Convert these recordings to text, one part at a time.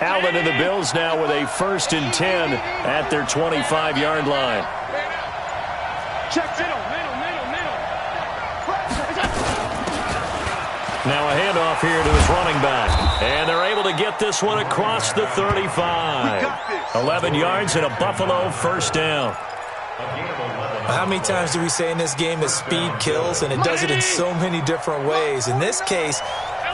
Allen and the Bills now with a 1st and 10 at their 25-yard line. Now a handoff here to his running back. And they're able to get this one across the 35. 11 yards and a Buffalo 1st down. How many times do we say in this game that speed kills, and it does it in so many different ways? In this case,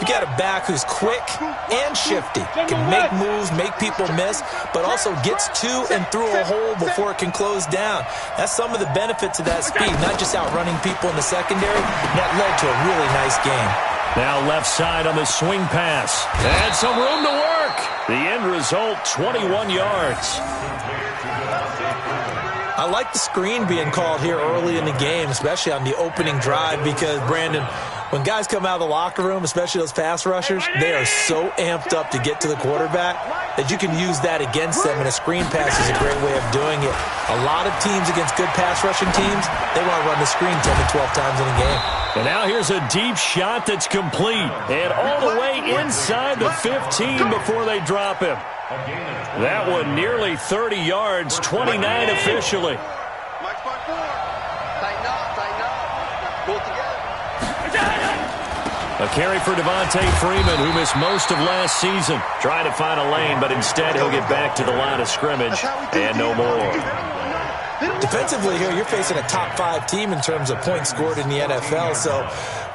you got a back who's quick and shifty, can make moves, make people miss, but also gets to and through a hole before it can close down. That's some of the benefits of that speed, not just outrunning people in the secondary. That led to a really nice game. Now left side on the swing pass. And some room to work. The end result, 21 yards. I like the screen being called here early in the game, especially on the opening drive, because, Brandon, when guys come out of the locker room, especially those pass rushers, they are so amped up to get to the quarterback that you can use that against them, and a screen pass is a great way of doing it. A lot of teams against good pass rushing teams, they want to run the screen 10 to 12 times in a game. And now here's a deep shot that's complete. And all the way inside the 15 before they drop him. That one nearly 30 yards, 29 officially. A carry for Devontae Freeman, who missed most of last season. Trying to find a lane, but instead he'll get back to the line of scrimmage and no more. Defensively here, you're facing a top 5 team in terms of points scored in the NFL. So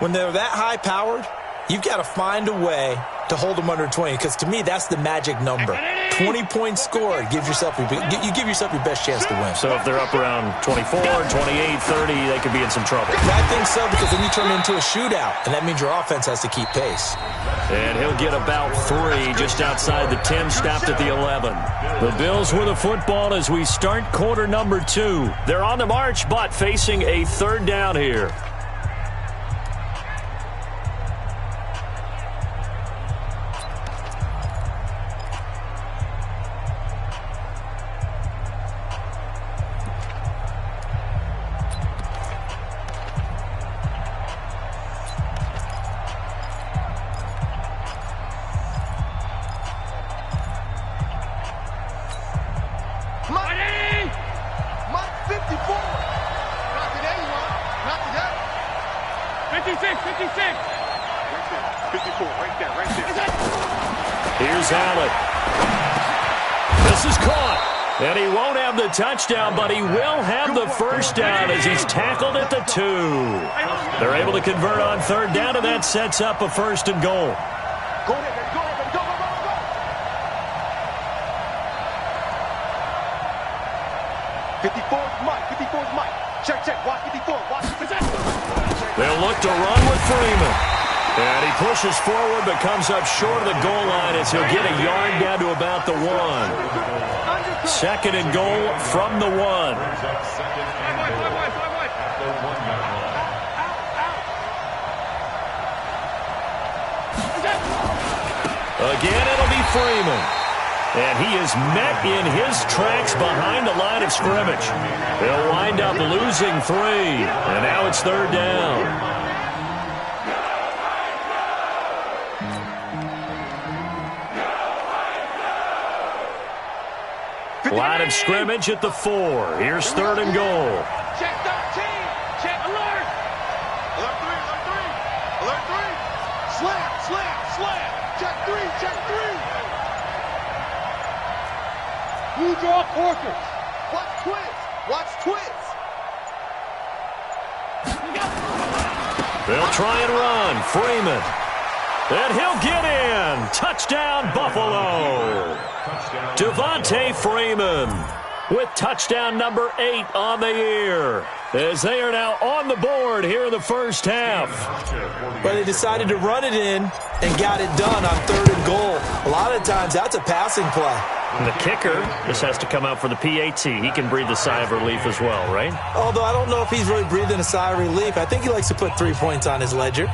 when they're that high-powered, you've got to find a way to hold them under 20, because to me, that's the magic number. 20 points scored, you give yourself your best chance to win. So if they're up around 24, 28, 30, they could be in some trouble. I think so, because then you turn it into a shootout, and that means your offense has to keep pace. And he'll get about 3 just outside the 10, stopped at the 11. The Bills with the football as we start quarter number 2. They're on the march, but facing a 3rd down here. Here's Allen. This is caught. And he won't have the touchdown, but he will have the 1st down as he's tackled at the 2. They're able to convert on 3rd down, and that sets up a 1st and goal. Go ahead, go ahead, go, go, go, go. 54 is Mike, 54 is Mike. Check, check, watch 54, watch 54. They'll look to run with Freeman. And he pushes forward but comes up short of the goal line as he'll get a yard down to about the 1. 2nd and goal from the 1. Again, it'll be Freeman. And he is met in his tracks behind the line of scrimmage. They'll wind up losing 3. And now it's 3rd down. Line of scrimmage at the 4. Here's 3rd and goal. Check 13. Check alert. Alert 3, alert 3. Alert 3. Slam, slam, slam. Check 3, check 3. Blue draw quarters. Watch twins. Watch twins. They'll try and run. Freeman. And he'll get in. Touchdown, Buffalo. Devontae Freeman with touchdown number 8 on the year, as they are now on the board here in the 1st half. But they decided to run it in and got it done on 3rd and goal. A lot of times that's a passing play. And the kicker just has to come out for the PAT. He can breathe a sigh of relief as well, right? Although I don't know if he's really breathing a sigh of relief. I think he likes to put 3 points on his ledger.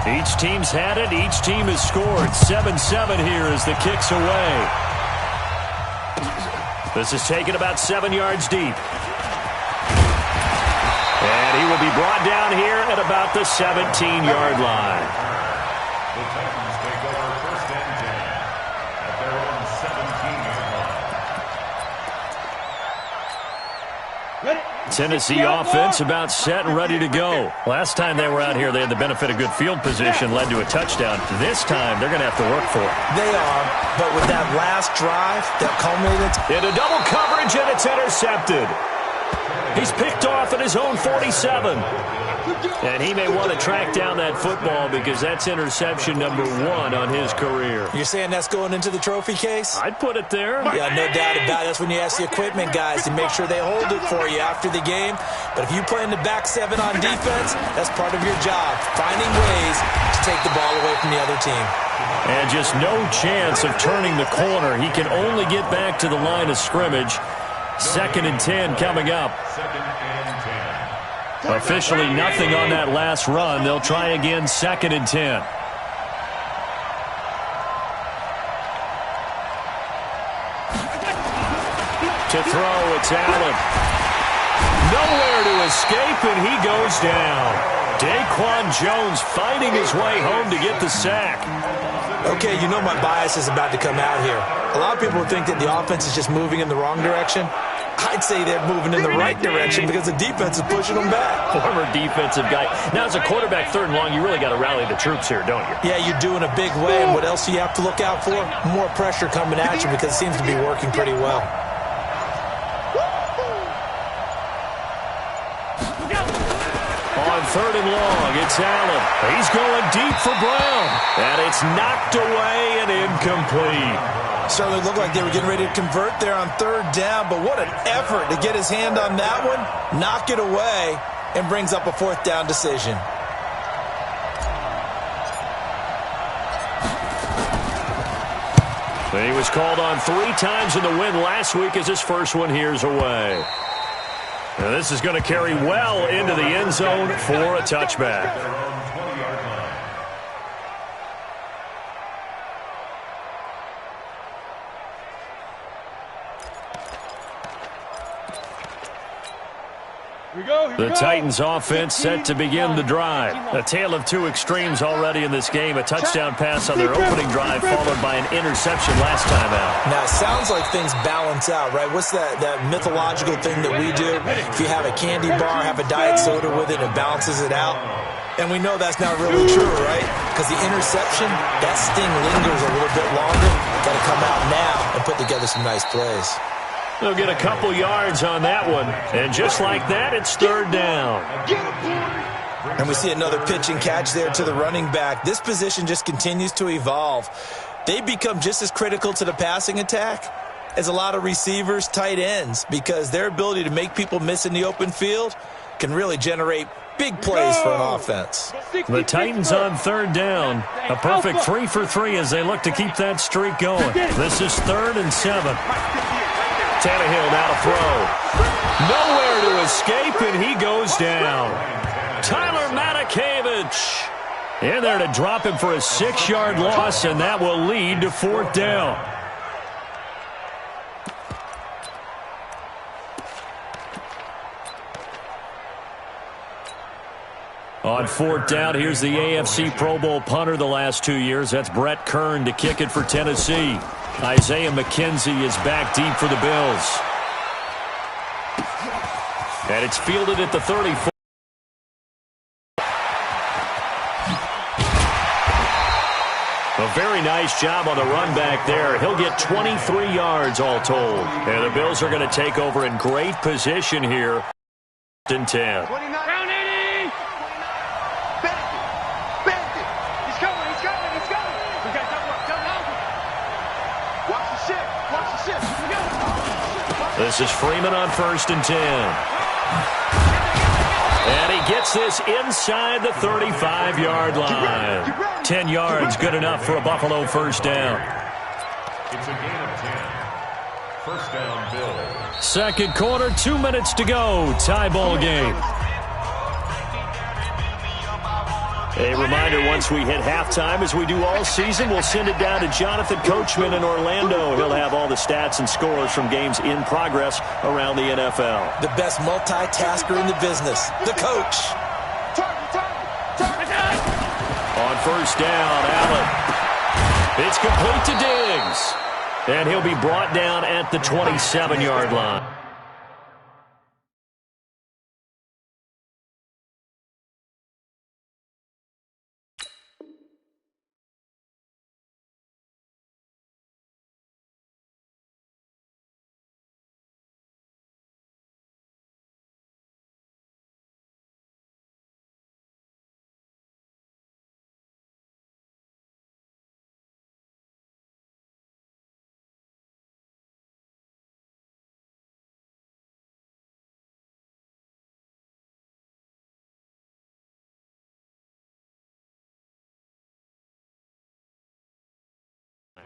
Each team's had it. Each team has scored. 7-7 here as the kick's away. This is taken about 7 yards deep. And he will be brought down here at about the 17-yard line. The Titans take over first and 10 at their own 17-yard line. Tennessee offense about set and ready to go. Last time they were out here, they had the benefit of good field position, led to a touchdown. This time, they're going to have to work for it. They are, but with that last drive that culminated into double coverage, and it's intercepted. He's picked off at his own 47. And he may want to track down that football because that's interception number 1 on his career. You're saying that's going into the trophy case? I'd put it there. Yeah, no doubt about it. That's when you ask the equipment guys to make sure they hold it for you after the game. But if you play in the back 7 on defense, that's part of your job, finding ways to take the ball away from the other team. And just no chance of turning the corner. He can only get back to the line of scrimmage. 2nd and 10 coming up. Officially nothing on that last run. They'll try again, 2nd and 10. To throw, it's Allen. Nowhere to escape, and he goes down. Daquan Jones fighting his way home to get the sack. Okay, you know my bias is about to come out here. A lot of people think that the offense is just moving in the wrong direction. I'd say they're moving in the right direction because the defense is pushing them back. Former defensive guy. Now, as a quarterback, 3rd and long, you really got to rally the troops here, don't you? Yeah, you do in a big way. And what else do you have to look out for? More pressure coming at you because it seems to be working pretty well. On 3rd and long, it's Allen. He's going deep for Brown. And it's knocked away and incomplete. Certainly looked like they were getting ready to convert there on 3rd down, but what an effort to get his hand on that one, knock it away, and brings up a 4th down decision. He was called on 3 times in the win last week as his first one here's away. Now this is going to carry well into the end zone for a touchback. The Titans offense set to begin the drive. A tale of 2 extremes already in this game. A touchdown pass on their opening drive followed by an interception last time out. Now, it sounds like things balance out, right? What's that mythological thing that we do? If you have a candy bar, have a diet soda with it, it balances it out. And we know that's not really true, right? Because the interception, that sting lingers a little bit longer. Got to come out now and put together some nice plays. They'll get a couple yards on that one. And just like that, it's 3rd down. And we see another pitch and catch there to the running back. This position just continues to evolve. They become just as critical to the passing attack as a lot of receivers, tight ends, because their ability to make people miss in the open field can really generate big plays for an offense. The Titans on 3rd down. A perfect 3 for 3 as they look to keep that streak going. This is 3rd and 7. Tannehill now to throw. Nowhere to escape, and he goes down. Tyler Matakevich in there to drop him for a 6-yard loss, and that will lead to 4th down. On 4th down, here's the AFC Pro Bowl punter the last 2 years. That's Brett Kern to kick it for Tennessee. Isaiah McKenzie is back deep for the Bills. And it's fielded at the 34. A very nice job on the run back there. He'll get 23 yards all told. And the Bills are going to take over in great position here. 10. This is Freeman on 1st and 10. And he gets this inside the 35-yard line. 10 yards, good enough for a Buffalo 1st down. It's a gain of 10. 1st down, Bills. 2nd quarter, 2 minutes to go. Tie ball game. A reminder, once we hit halftime, as we do all season, we'll send it down to Jonathan Coachman in Orlando. He'll have all the stats and scores from games in progress around the NFL. The best multitasker in the business, the coach. On first down, Allen. It's complete to Diggs. And he'll be brought down at the 27-yard line.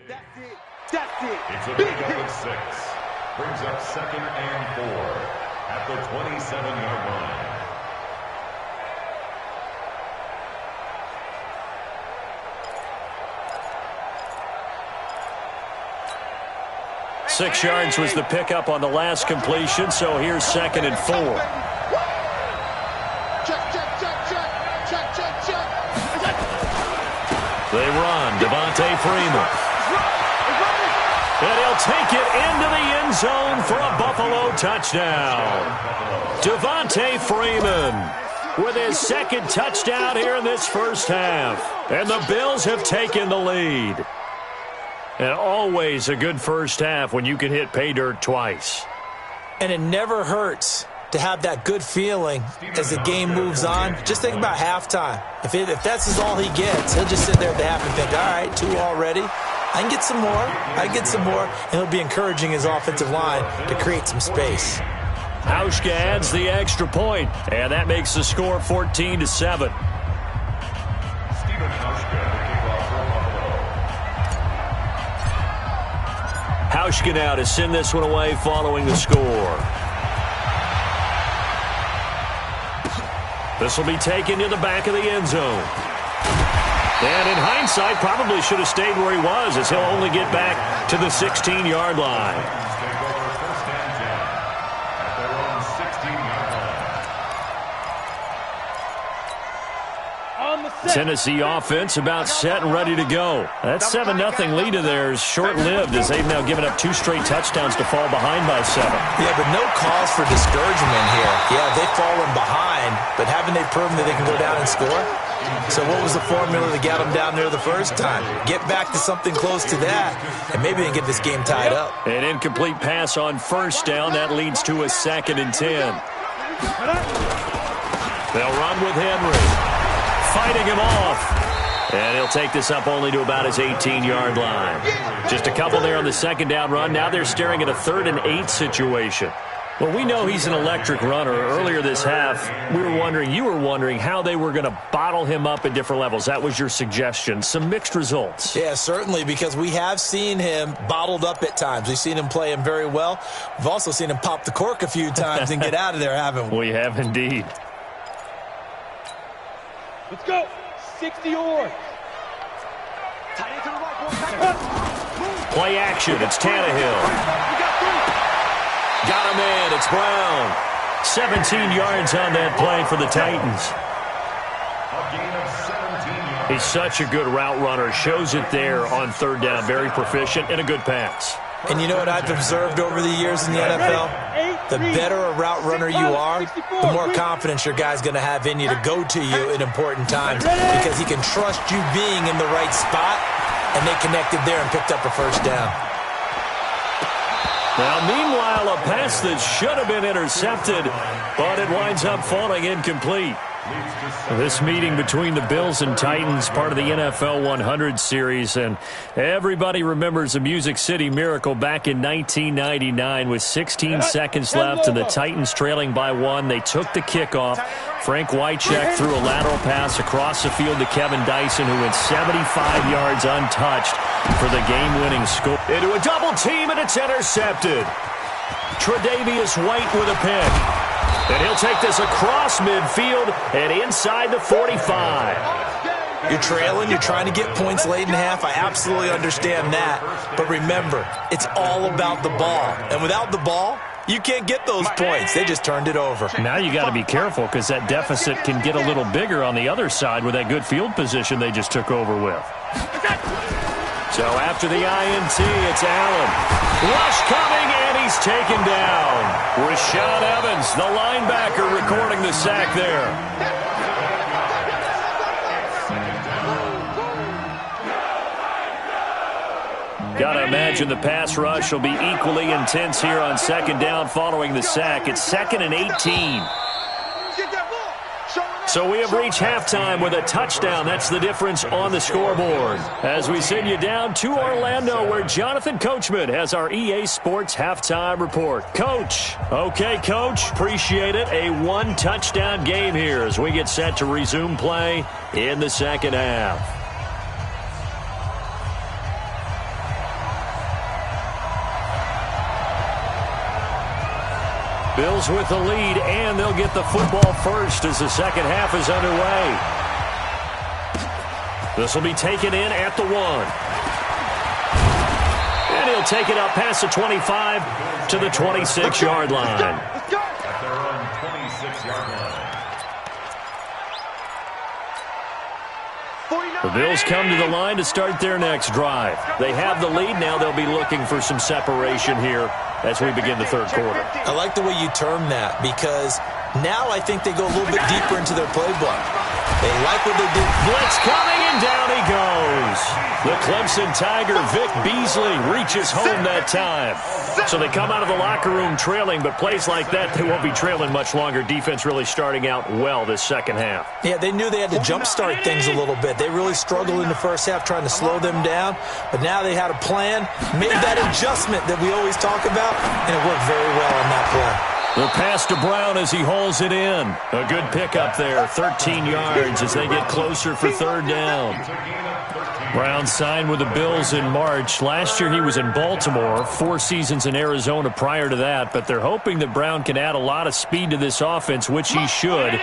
That's it. That's it. It's a big hit. 6. Brings up 2nd and 4 at the 27-yard line. Six yards was the pickup on the last completion, so here's 2nd and 4. They run. Devontae Freeman. And he'll take it into the end zone for a Buffalo touchdown. Devontae Freeman with his 2nd touchdown here in this first half. And the Bills have taken the lead. And always a good first half when you can hit pay dirt twice. And it never hurts to have that good feeling as the game moves on. Just think about halftime. If that's all he gets, he'll just sit there at the half and think, all right, 2 already. I can get some more. I can get some more. And he'll be encouraging his offensive line to create some space. Hauschka adds the extra point, and that makes the score 14-7. Stephen Hauschka, the kickoff for Buffalo. Hauschka now to send this one away following the score. This will be taken to the back of the end zone. And in hindsight, probably should have stayed where he was, as he'll only get back to the 16-yard line. Take over 1st and 10 at their own 16-yard line. Tennessee offense about set and ready to go. That 7-0 lead of theirs short-lived, as they've now given up 2 straight touchdowns to fall behind by 7. Yeah, but no cause for discouragement here. Yeah, they've fallen behind, but haven't they proven that they can go down and score? So what was the formula to get them down there the first time? Get back to something close to that, and maybe they can get this game tied up. An incomplete pass on first down. That leads to a 2nd and 10. They'll run with Henry. Fighting him off. And he'll take this up only to about his 18-yard line. Just a couple there on the 2nd down run. Now they're staring at a 3rd and 8 situation. Well, we know he's an electric runner. Earlier this half, you were wondering how they were going to bottle him up at different levels. That was your suggestion. Some mixed results. Yeah, certainly, because we have seen him bottled up at times. We've seen him play him very well. We've also seen him pop the cork a few times and get out of there, haven't we? We have indeed. Let's go. 60 yards. Play action. It's Tannehill. Got him in. It's Brown. 17 yards on that play for the Titans. A gain of 17 yards. He's such a good route runner. Shows it there on 3rd down. Very proficient and a good pass. And you know what I've observed over the years in the NFL? The better a route runner you are, the more confidence your guy's going to have in you to go to you at important times, because he can trust you being in the right spot, and they connected there and picked up a first down. Now, meanwhile, a pass that should have been intercepted, but it winds up falling incomplete. This meeting between the Bills and Titans, part of the NFL 100 series, and everybody remembers the Music City Miracle back in 1999 with 16 seconds left and the Titans trailing by 1. They took the kickoff. Frank Wycheck threw a lateral pass across the field to Kevin Dyson, who went 75 yards untouched for the game-winning score. Into a double team, and it's intercepted. Tre'Davious White with a pick. And he'll take this across midfield and inside the 45. You're trailing, you're trying to get points late in half. I absolutely understand that. But remember, it's all about the ball. And without the ball, you can't get those points. They just turned it over. Now you got to be careful because that deficit can get a little bigger on the other side with that good field position they just took over with. So after the INT, it's Allen. Rush coming, and he's taken down. Rashaan Evans, the linebacker, recording the sack there. Got to imagine the pass rush will be equally intense here on second down following the sack. It's 2nd and 18. So we have reached halftime with a touchdown. That's the difference on the scoreboard. As we send you down to Orlando, where Jonathan Coachman has our EA Sports halftime report. Coach. Okay, Coach. Appreciate it. A one-touchdown game here as we get set to resume play in the second half. Bills with the lead, and they'll get the football first as the second half is underway. This will be taken in at the 1. And he'll take it up past the 25 to the 26-yard line. At their own 26-yard line. The Bills come to the line to start their next drive. They have the lead. Now they'll be looking for some separation here as we begin the third quarter. I like the way you term that because now I think they go a little bit deeper into their playbook. They like what they did. Blitz coming, and down he goes. The Clemson Tiger, Vic Beasley, reaches home that time. So they come out of the locker room trailing, but plays like that, they won't be trailing much longer. Defense really starting out well this second half. Yeah, they knew they had to jumpstart things a little bit. They really struggled in the first half trying to slow them down, but now they had a plan, made that adjustment that we always talk about, and it worked very well on that play. The pass to Brown as he hauls it in. A good pickup there, 13 yards as they get closer for third down. Brown signed with the Bills in March. Last year he was in Baltimore, 4 seasons in Arizona prior to that, but they're hoping that Brown can add a lot of speed to this offense, which he should.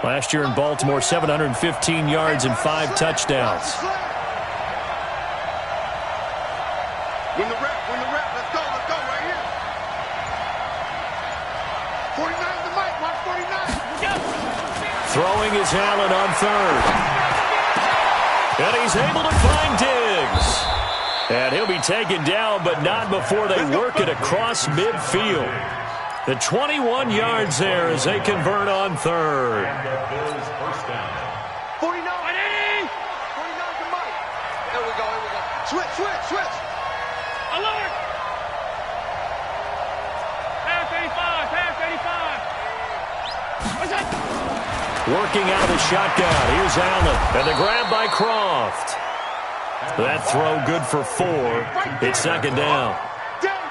Last year in Baltimore, 715 yards and 5 touchdowns. Win the rep, let's go right here. 49 to Mike, watch 49. Throwing is Allen on third. And he's able to find Diggs. And he'll be taken down, but not before they work it across midfield. The 21 yards there as they convert on third. And the Bills first down. 49. 49 to Mike. There we go. Switch. Alert. Pass 85. What's that? Working out of the shotgun. Here's Allen. And the grab by Croft. That throw good for 4. It's second down.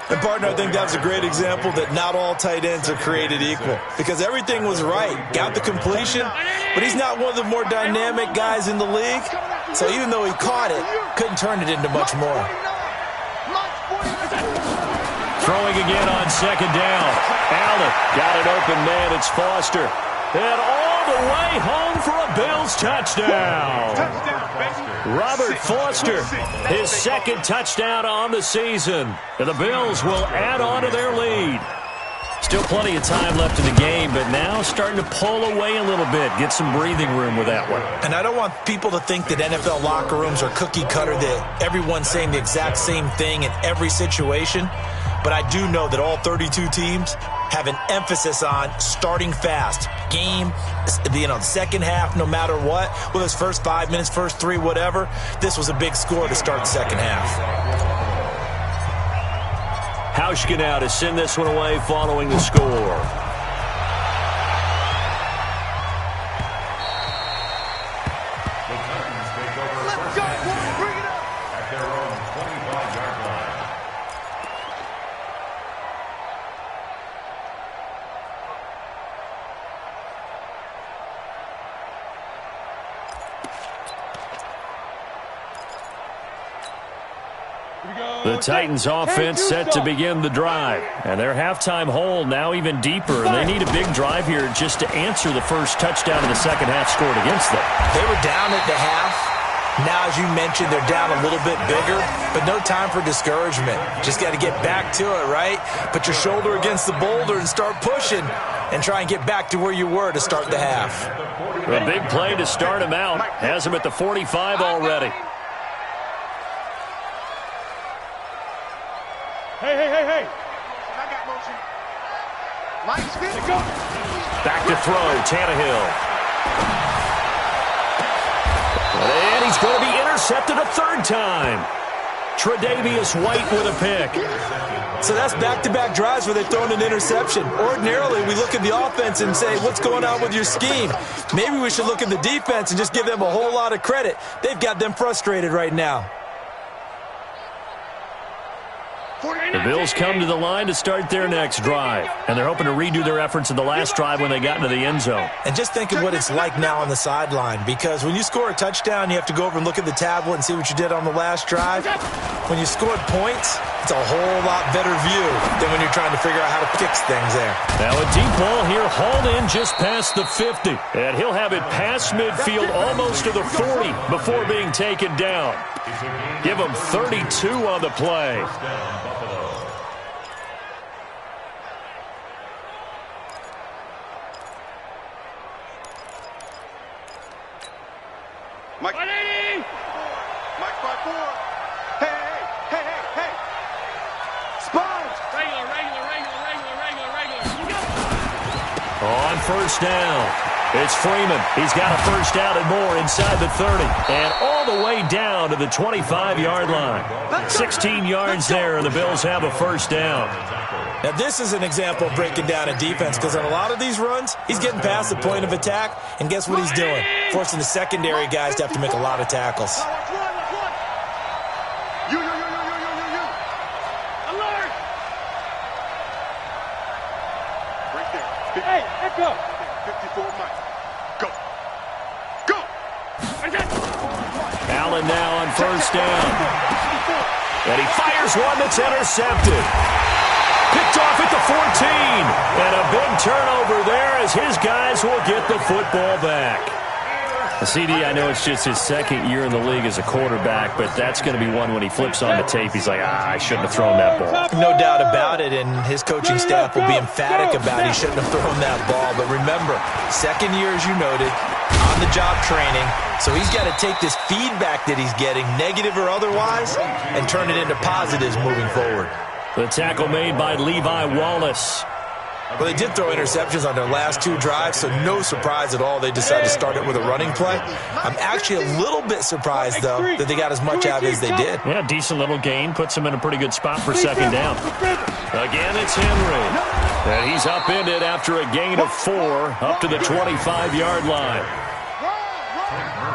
And, partner, I think that's a great example that not all tight ends are created equal because everything was right. Got the completion, but he's not one of the more dynamic guys in the league. So even though he caught it, couldn't turn it into much more. Throwing again on second down. Allen got an open man. It's Foster. And all the way home for a Bills touchdown. Robert Foster, his second touchdown on the season. And the Bills will add on to their lead. Still plenty of time left in the game, but now starting to pull away a little bit. Get some breathing room with that one. And I don't want people to think that NFL locker rooms are cookie cutter, that everyone's saying the exact same thing in every situation. But I do know that all 32 teams have an emphasis on starting fast. Game, the second half, no matter what, whether it's first 5 minutes, first 3, whatever. This was a big score to start the second half. Hauschka now to send this one away following the score. At their own 25-yard line. The Titans offense set to begin the drive. And their halftime hole now even deeper. And they need a big drive here just to answer the first touchdown in the second half scored against them. They were down at the half. Now, as you mentioned, they're down a little bit bigger, but no time for discouragement. Just got to get back to it, right? Put your shoulder against the boulder and start pushing and try and get back to where you were to start the half. A big play to start him out. Has him at the 45 already. Hey. I got motion. Lights fit. Go. Back to throw, Tannehill. And he's going to be intercepted a third time. Tre'Davious White with a pick. So that's back-to-back drives where they've thrown an interception. Ordinarily, we look at the offense and say, what's going on with your scheme? Maybe we should look at the defense and just give them a whole lot of credit. They've got them frustrated right now. The Bills come to the line to start their next drive. And they're hoping to redo their efforts in the last drive when they got into the end zone. And just think of what it's like now on the sideline. Because when you score a touchdown, you have to go over and look at the tablet and see what you did on the last drive. When you scored points, it's a whole lot better view than when you're trying to figure out how to fix things there. Now a deep ball here hauled in just past the 50. And he'll have it past midfield almost to the 40 before being taken down. Give him 32 on the play. Mike 5-4. Hey. Sponge. Regular. On first down, it's Freeman. He's got a first down and more inside the 30. And all the way down to the 25-yard line. 16 yards there, and the Bills have a first down. Now, this is an example of breaking down a defense because on a lot of these runs, he's getting past the point of attack, and guess what he's doing? Forcing the secondary guys to have to make a lot of tackles. You. Alert! Right there. Hey, let's go. 54 Mike. Go. Allen now on first down. And he fires one that's intercepted. Picked off at the 14. And a big turnover there as his guys will get the football back. CD, I know it's just his second year in the league as a quarterback, but that's going to be one when he flips on the tape. He's like, I shouldn't have thrown that ball. No doubt about it, and his coaching staff will be emphatic about he shouldn't have thrown that ball. But remember, second year, as you noted, on-the-job training, so he's got to take this feedback that he's getting, negative or otherwise, and turn it into positives moving forward. The tackle made by Levi Wallace. Well, they did throw interceptions on their last two drives, so no surprise at all they decided to start it with a running play. I'm actually a little bit surprised, though, that they got as much out as they did. Yeah, decent little gain. Puts them in a pretty good spot for second down. Again, it's Henry. And he's upended after a gain of 4 up to the 25-yard line.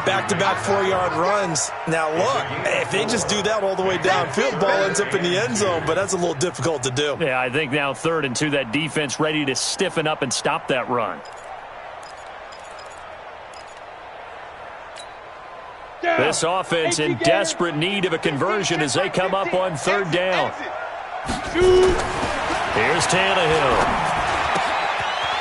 Back-to-back 4-yard runs. Now, look, if they just do that all the way downfield, ball ends up in the end zone, but that's a little difficult to do. Yeah, I think now 3rd and 2, that defense ready to stiffen up and stop that run. This offense in desperate need of a conversion as they come up on 3rd down. Here's Tannehill.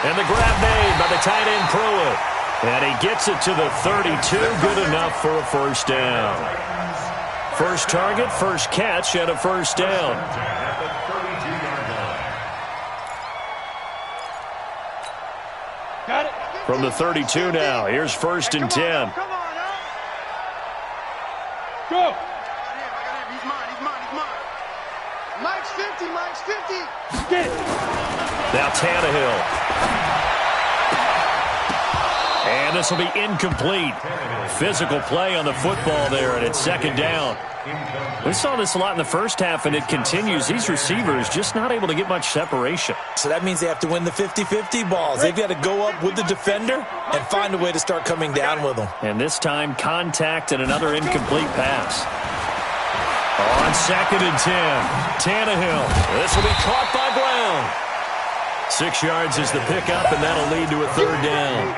And the grab made by the tight end Pruitt. And he gets it to the 32, good enough for a first down. First target, first catch, and a first down. Got it. From the 32 now, here's 1st and 10. Go. He's mine. Mike's 50. Get it. Now Tannehill. And this will be incomplete. Physical play on the football there, and it's 2nd down. We saw this a lot in the first half, and it continues. These receivers just not able to get much separation. So that means they have to win the 50-50 balls. They've got to go up with the defender and find a way to start coming down with them. And this time, contact and another incomplete pass. On 2nd and 10, Tannehill. This will be caught by Brown. 6 yards is the pickup, and that'll lead to a 3rd down.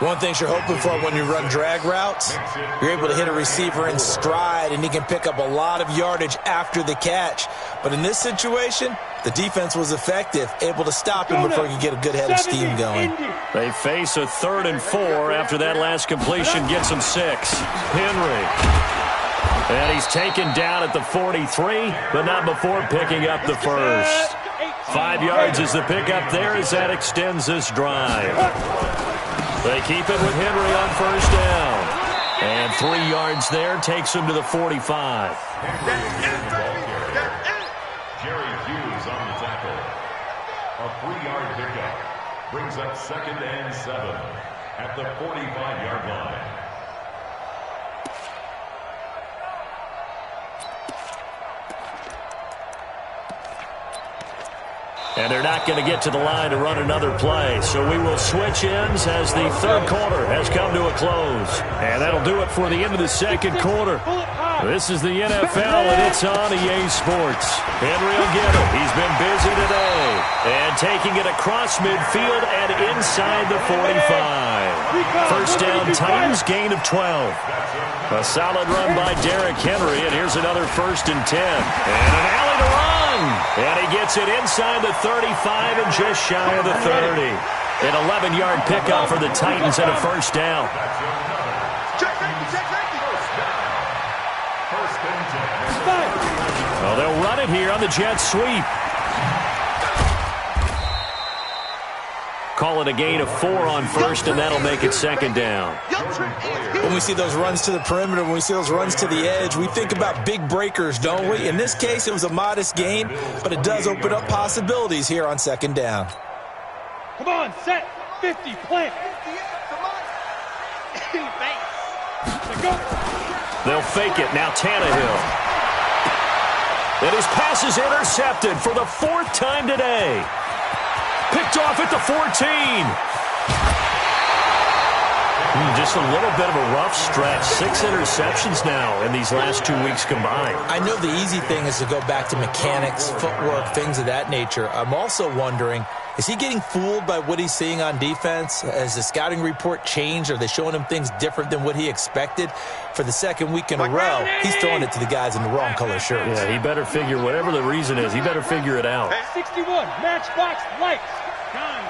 One thing you're hoping for when you run drag routes, you're able to hit a receiver in stride, and he can pick up a lot of yardage after the catch. But in this situation, the defense was effective, able to stop him before he could get a good head of steam going. They face a 3rd and 4 after that last completion gets him 6. Henry. And he's taken down at the 43, but not before picking up the first. 5 yards is the pickup there as that extends this drive. They keep it with Henry on 1st down. And 3 yards there takes him to the 45. Jerry Hughes on the tackle. A 3-yard pickup brings up 2nd and 7 at the 45-yard line. And they're not going to get to the line to run another play. So we will switch ends as the 3rd quarter has come to a close. And that'll do it for the end of the 2nd quarter. This is the NFL, and it's on EA Sports. Henry will get it. He's been busy today. And taking it across midfield and inside the 45. 1st down Titans, gain of 12. A solid run by Derrick Henry, and here's another 1st and 10. And an alley to run. And he gets it inside the 35 and just shy of the 30. An 11-yard pickup for the Titans and a 1st down. Well, they'll run it here on the jet sweep. Call it a gain of 4 on 1st, and that'll make it 2nd down. When we see those runs to the perimeter, when we see those runs to the edge, we think about big breakers, don't we? In this case, it was a modest gain, but it does open up possibilities here on 2nd down. Come on, set, 50, plant. They'll fake it. Now Tannehill. And his pass is intercepted for the 4th time today. Picked off at the 14. Just a little bit of a rough stretch. 6 interceptions now in these last 2 weeks combined. I know the easy thing is to go back to mechanics, footwork, things of that nature. I'm also wondering, is he getting fooled by what he's seeing on defense? Has the scouting report changed? Are they showing him things different than what he expected? For the 2nd week in a row, he's throwing it to the guys in the wrong color shirts. Yeah, he better figure, whatever the reason is, he better figure it out. 61, matchbox, lights. Time.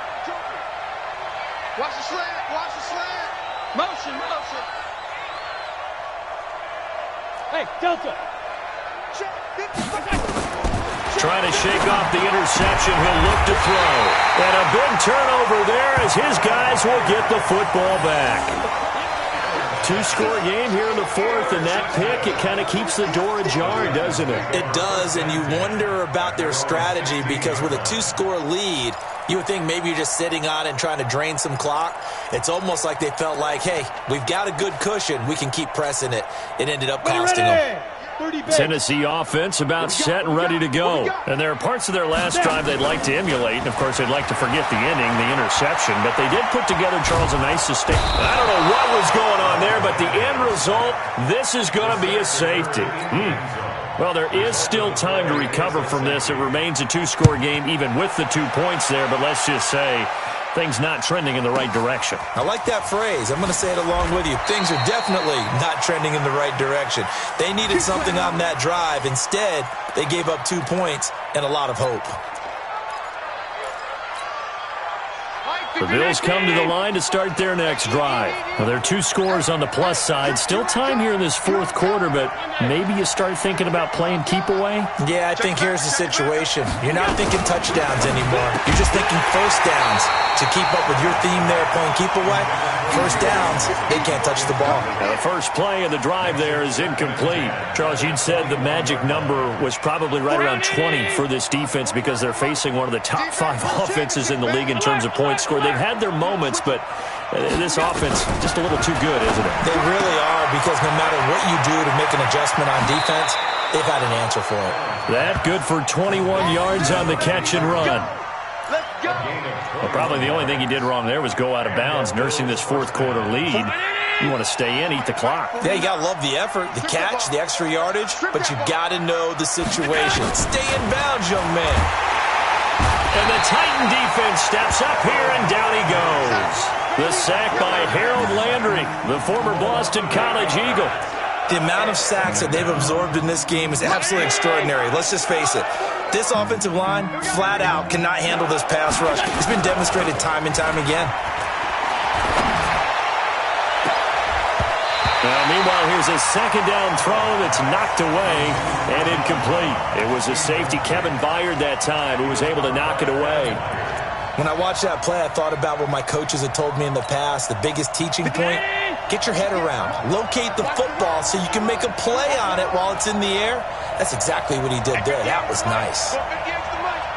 Watch the slant, watch the slant. Motion, motion. Hey, Delta. Trying to shake off the interception. He'll look to throw. And a big turnover there as his guys will get the football back. 2-score game here in the 4th, and that pick, it kind of keeps the door ajar, doesn't it? It does, and you wonder about their strategy because with a 2-score lead, you would think maybe you're just sitting on it and trying to drain some clock. It's almost like they felt like, hey, we've got a good cushion. We can keep pressing it. It ended up costing them. Tennessee offense about set and ready to go. And there are parts of their last drive they'd like to emulate. And, of course, they'd like to forget the inning, the interception. But they did put together, Charles, a nice sustain. I don't know what was going on there, but the end result, this is going to be a safety. Well, there is still time to recover from this. It remains a 2-score game, even with the 2 points there. But let's just say things not trending in the right direction. I like that phrase. I'm going to say it along with you. Things are definitely not trending in the right direction. They needed something on that drive. Instead, they gave up 2 points and a lot of hope. The Bills come to the line to start their next drive. Well, there are 2 scores on the plus side. Still time here in this 4th quarter, but maybe you start thinking about playing keep away? Yeah, I think here's the situation. You're not thinking touchdowns anymore. You're just thinking 1st downs. To keep up with your theme there playing keep away, 1st downs, they can't touch the ball. Now, the first play of the drive there is incomplete. Charles, you'd said the magic number was probably right around 20 for this defense because they're facing one of the top 5 offenses in the league in terms of points scored. They've had their moments, but this offense just a little too good, isn't it? They really are, because no matter what you do to make an adjustment on defense, they've had an answer for it. That good for 21 yards on the catch and run. Well, probably the only thing he did wrong there was go out of bounds, nursing this 4th quarter lead. You want to stay in, eat the clock. Yeah, you got to love the effort, the catch, the extra yardage, but you got to know the situation. Stay in bounds, young man. And the Titan defense steps up here, and down he goes. The sack by Harold Landry, the former Boston College Eagle. The amount of sacks that they've absorbed in this game is absolutely extraordinary. Let's just face it. This offensive line, flat out, cannot handle this pass rush. It's been demonstrated time and time again. Now, meanwhile, here's a second down throw that's knocked away and incomplete. It was a safety, Kevin Byard, that time, who was able to knock it away. When I watched that play, I thought about what my coaches had told me in the past. The biggest teaching point, get your head around. Locate the football so you can make a play on it while it's in the air. That's exactly what he did there. That was nice.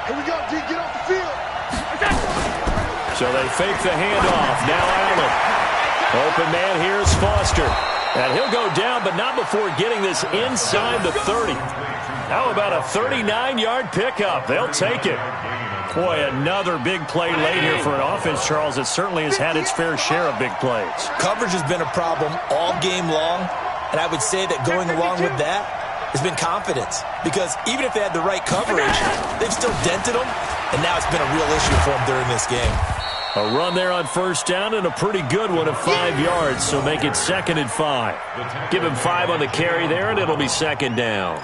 Here we go, D. Get off the field. So they fake the handoff. Now Allen. Open man, here's Foster. And he'll go down, but not before getting this inside the 30. How about a 39-yard pickup? They'll take it. Boy, another big play late here for an offense, Charles, that certainly has had its fair share of big plays. Coverage has been a problem all game long, and I would say that going along with that has been confidence. Because even if they had the right coverage, they've still dented them, and now it's been a real issue for them during this game. A run there on first down and a pretty good one of 5 yards, so make it 2nd and 5. Give him 5 on the carry there, and it'll be 2nd down.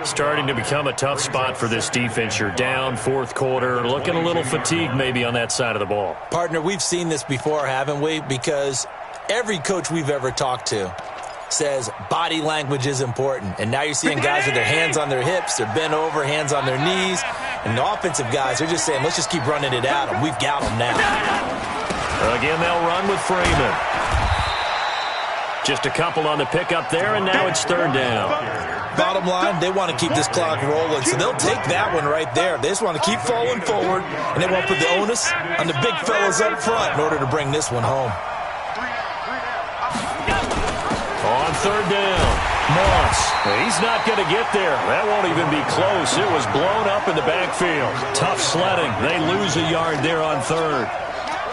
Starting to become a tough spot for this defense. You're down, 4th quarter, looking a little fatigued maybe on that side of the ball. Partner, we've seen this before, haven't we? Because every coach we've ever talked to says body language is important. And now you're seeing guys with their hands on their hips, they're bent over, hands on their knees. And the offensive guys, they're just saying, let's just keep running it at them. We've got them now. Again, they'll run with Freeman. Just a couple on the pickup there, and now it's 3rd down. Bottom line, they want to keep this clock rolling, so they'll take that one right there. They just want to keep falling forward, and they want to put the onus on the big fellas up front in order to bring this one home. On 3rd down, Moss. He's not going to get there. That won't even be close. It was blown up in the backfield. Tough sledding. They lose a yard there on 3rd.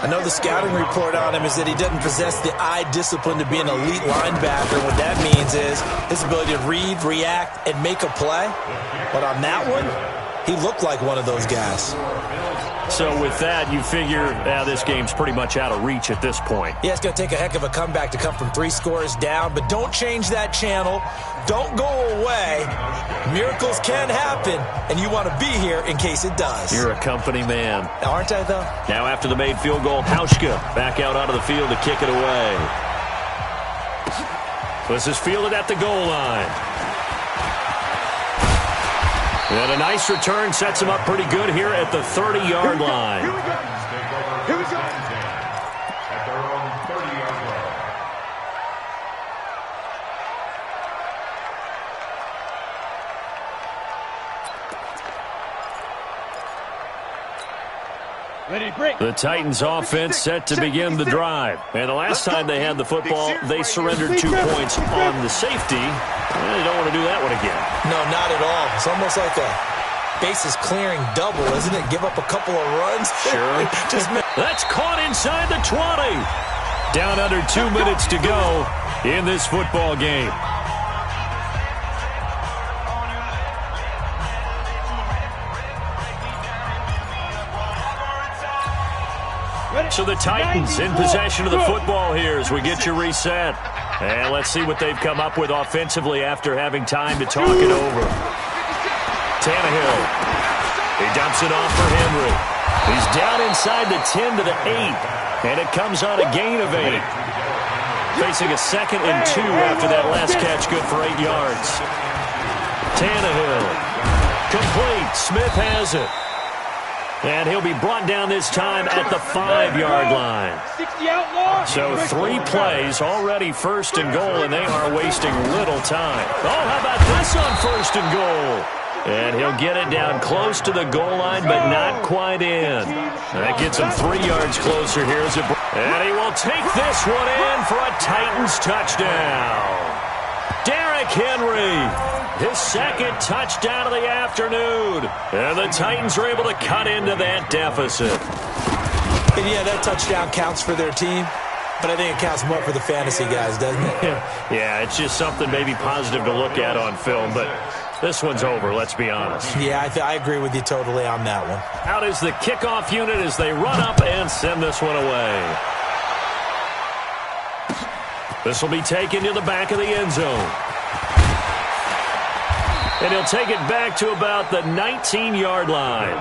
I know the scouting report on him is that he doesn't possess the eye discipline to be an elite linebacker. What that means is his ability to read, react, and make a play. But on that one, he looked like one of those guys. So with that, you figure this game's pretty much out of reach at this point. Yeah, it's going to take a heck of a comeback to come from 3 scores down, but don't change that channel. Don't go away. Miracles can happen, and you want to be here in case it does. You're a company man. Aren't I, though? Now after the made field goal, Hauschka back out onto the field to kick it away. So this is fielded at the goal line. And a nice return sets him up pretty good here at the 30-yard line. Here we go. Here we go. At their own 30-yard line. Ready, break. The Titans offense set to begin the drive. And the last time they had the football, they surrendered 2 points on the safety. They don't want to do that one again. No, not at all. It's almost like a bases clearing double, isn't it? Give up a couple of runs. Sure. That's caught inside the 20. Down under 2 minutes to go in this football game. So the Titans in possession of the football here as we get you reset. And let's see what they've come up with offensively after having time to talk it over. Tannehill. He dumps it off for Henry. He's down inside the 10 to the 8. And it comes on a gain of 8. Facing a 2nd and 2 after that last catch, good for 8 yards. Tannehill. Complete. Smith has it. And he'll be brought down this time at the 5-yard line. So 3 plays, already 1st and goal, and they are wasting little time. Oh, how about this on 1st and goal? And he'll get it down close to the goal line, but not quite in. That gets him 3 yards closer here. And he will take this one in for a Titans touchdown. Derrick Henry. His 2nd touchdown of the afternoon. And the Titans are able to cut into that deficit. And yeah, that touchdown counts for their team, but I think it counts more for the fantasy guys, doesn't it? Yeah, it's just something maybe positive to look at on film, but this one's over, let's be honest. Yeah, I agree with you totally on that one. Out is the kickoff unit as they run up and send this one away. This will be taken to the back of the end zone. And he'll take it back to about the 19-yard line.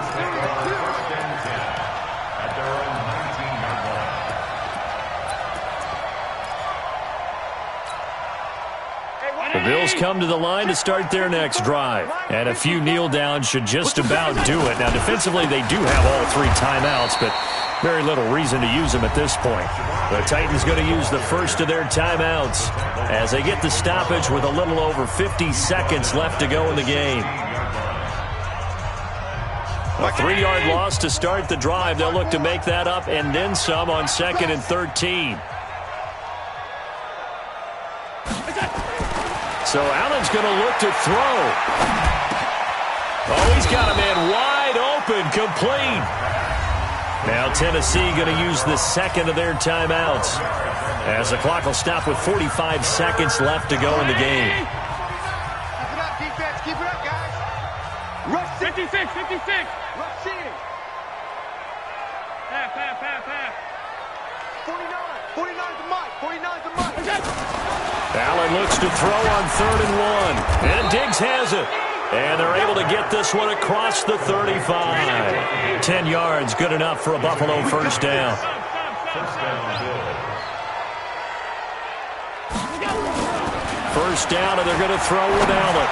The Bills come to the line to start their next drive. And a few kneel downs should just about do it. Now, defensively, they do have all 3 timeouts, but very little reason to use them at this point. The Titans going to use the first of their timeouts as they get the stoppage with a little over 50 seconds left to go in the game. A 3-yard loss to start the drive. They'll look to make that up and then some on 2nd and 13. So Allen's going to look to throw. Oh, he's got a man wide open, complete. Now Tennessee going to use the second of their timeouts as the clock will stop with 45 seconds left to go in the game. Keep it up, defense. Keep it up, guys. Rush 56, 56. Rush in. Pass. 49 to Mike. 49 to Mike. Allen looks to throw on 3rd and 1. And Diggs has it. And they're able to get this one across the 35. 10 yards, good enough for a Buffalo first down. First down, and they're going to throw with Allen.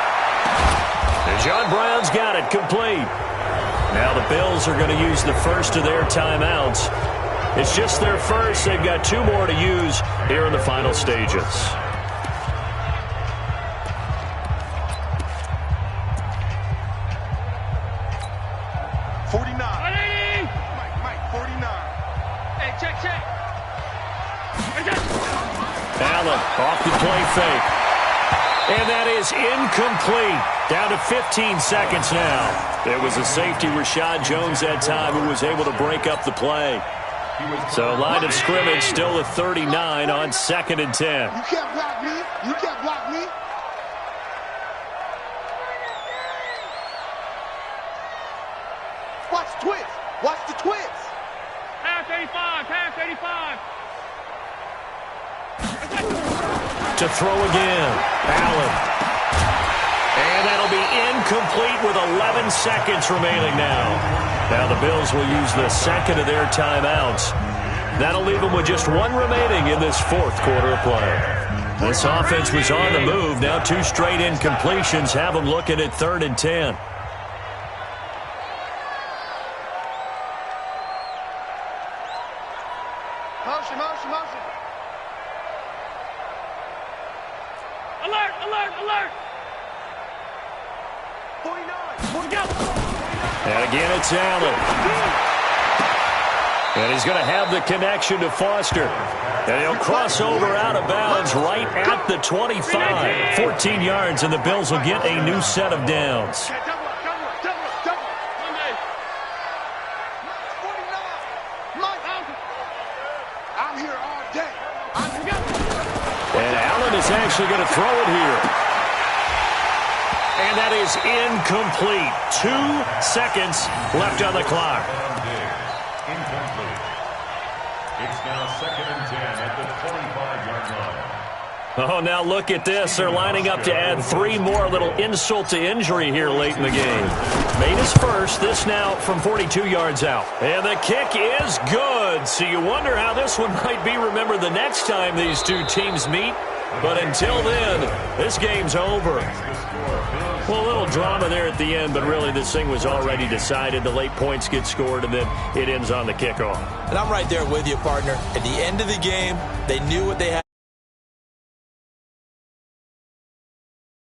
And John Brown's got it, complete. Now the Bills are going to use the first of their timeouts. It's just their first. They've got 2 more to use here in the final stages. Allen off the play fake. And that is incomplete. Down to 15 seconds now. It was a safety, Rashad Jones, that time, who was able to break up the play. So line of scrimmage still at 39 on 2nd and 10. You can't block me. You can't block me. Watch the twist. Watch the twist. Pass 85. Pass 85. To throw again. Allen. And that'll be incomplete with 11 seconds remaining now. Now the Bills will use the second of their timeouts. That'll leave them with just 1 remaining in this 4th quarter of play. This offense was on the move. Now 2 straight incompletions have them looking at 3rd and 10. Motion. Alert. 49. And again, it's Allen. And he's going to have the connection to Foster. And he'll cross over out of bounds right at the 25. 14 yards, and the Bills will get a new set of downs. I'm here all day. And Allen is actually going to throw it here. And that is incomplete. 2 seconds left on the clock. Incomplete. It's now 2nd and 10 at the 25-yard line. Oh, now look at this. They're lining up to add 3 more. A little insult to injury here late in the game. Made his first. This now from 42 yards out. And the kick is good. So you wonder how this one might be remembered the next time these 2 teams meet. But until then, this game's over. Well, a little drama there at the end, but really this thing was already decided. The late points get scored, and then it ends on the kickoff. And I'm right there with you, partner. At the end of the game, they knew what they had.